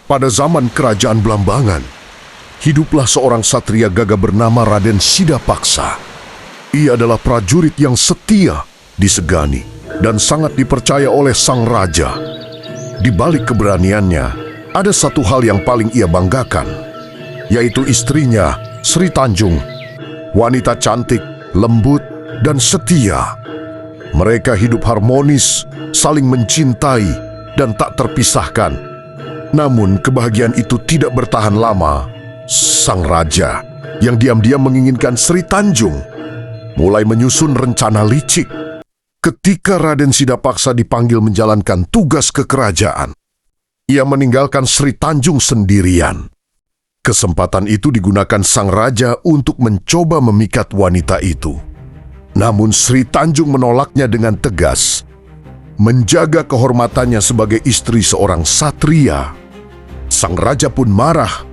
Pada zaman kerajaan Blambangan, hiduplah seorang satria gagah bernama Raden Sidapaksa. Ia adalah prajurit yang setia, disegani, dan sangat dipercaya oleh sang raja. Di balik keberaniannya, ada satu hal yang paling ia banggakan, yaitu istrinya, Sri Tanjung, wanita cantik, lembut, dan setia. Mereka hidup harmonis, saling mencintai, dan tak terpisahkan. Namun kebahagiaan itu tidak bertahan lama. Sang raja yang diam-diam menginginkan Sri Tanjung mulai menyusun rencana licik. Ketika Raden Sidapaksa dipanggil menjalankan tugas kekerajaan, ia meninggalkan Sri Tanjung sendirian. Kesempatan itu digunakan sang raja untuk mencoba memikat wanita itu. Namun Sri Tanjung menolaknya dengan tegas. Menjaga kehormatannya sebagai istri seorang satria, sang raja pun marah.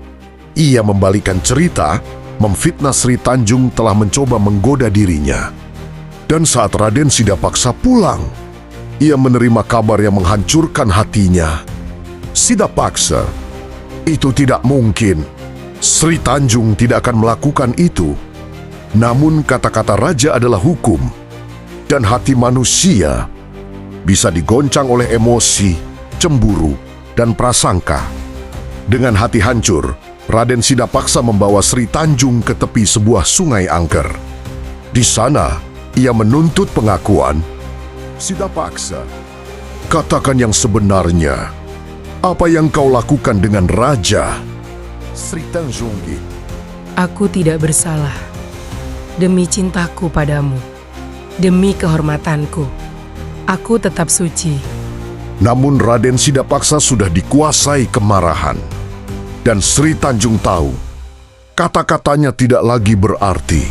Ia membalikan cerita, memfitnah Sri Tanjung telah mencoba menggoda dirinya. Dan saat Raden Sidapaksa pulang, ia menerima kabar yang menghancurkan hatinya. Sidapaksa, itu tidak mungkin. Sri Tanjung tidak akan melakukan itu. Namun kata-kata raja adalah hukum, dan hati manusia bisa digoncang oleh emosi, cemburu, dan prasangka. Dengan hati hancur, Raden Sidapaksa membawa Sri Tanjung ke tepi sebuah sungai angker. Di sana, ia menuntut pengakuan. Sidapaksa, katakan yang sebenarnya. Apa yang kau lakukan dengan raja? Sri Tanjung, aku tidak bersalah. Demi cintaku padamu, demi kehormatanku, aku tetap suci. Namun Raden Sidapaksa sudah dikuasai kemarahan. Dan Sri Tanjung tahu, kata-katanya tidak lagi berarti.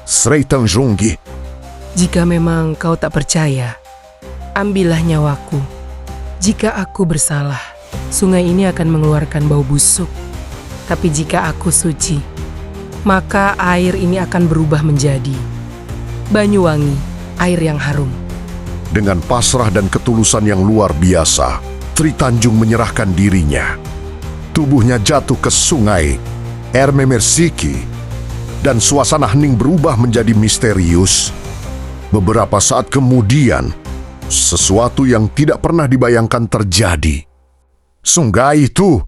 Sri Tanjung, jika memang kau tak percaya, ambillah nyawaku. Jika aku bersalah, sungai ini akan mengeluarkan bau busuk. Tapi jika aku suci, maka air ini akan berubah menjadi Banyuwangi, air yang harum. Dengan pasrah dan ketulusan yang luar biasa, Sri Tanjung menyerahkan dirinya. Tubuhnya jatuh ke sungai Ermemersiki, dan suasana hening berubah menjadi misterius. Beberapa saat kemudian, sesuatu yang tidak pernah dibayangkan terjadi. Sungai itu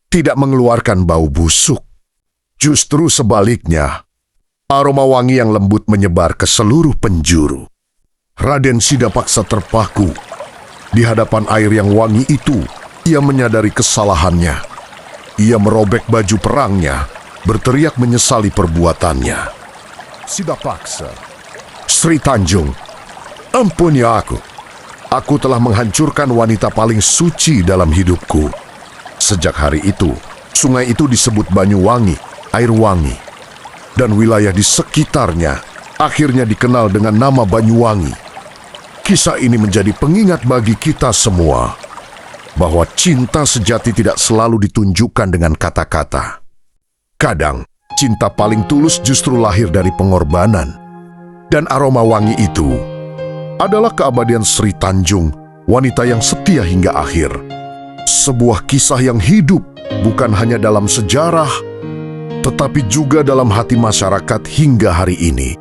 tidak mengeluarkan bau busuk. Justru sebaliknya, aroma wangi yang lembut menyebar ke seluruh penjuru. Raden Sidapaksa terpaku. Di hadapan air yang wangi itu, ia menyadari kesalahannya. Ia merobek baju perangnya, berteriak menyesali perbuatannya. Sidapaksa, Sri Tanjung, ampuni aku. Aku telah menghancurkan wanita paling suci dalam hidupku. Sejak hari itu, sungai itu disebut Banyuwangi, air wangi. Dan wilayah di sekitarnya akhirnya dikenal dengan nama Banyuwangi. Kisah ini menjadi pengingat bagi kita semua bahwa cinta sejati tidak selalu ditunjukkan dengan kata-kata. Kadang, cinta paling tulus justru lahir dari pengorbanan. Dan aroma wangi itu adalah keabadian Sri Tanjung, wanita yang setia hingga akhir. Sebuah kisah yang hidup bukan hanya dalam sejarah, tetapi juga dalam hati masyarakat hingga hari ini.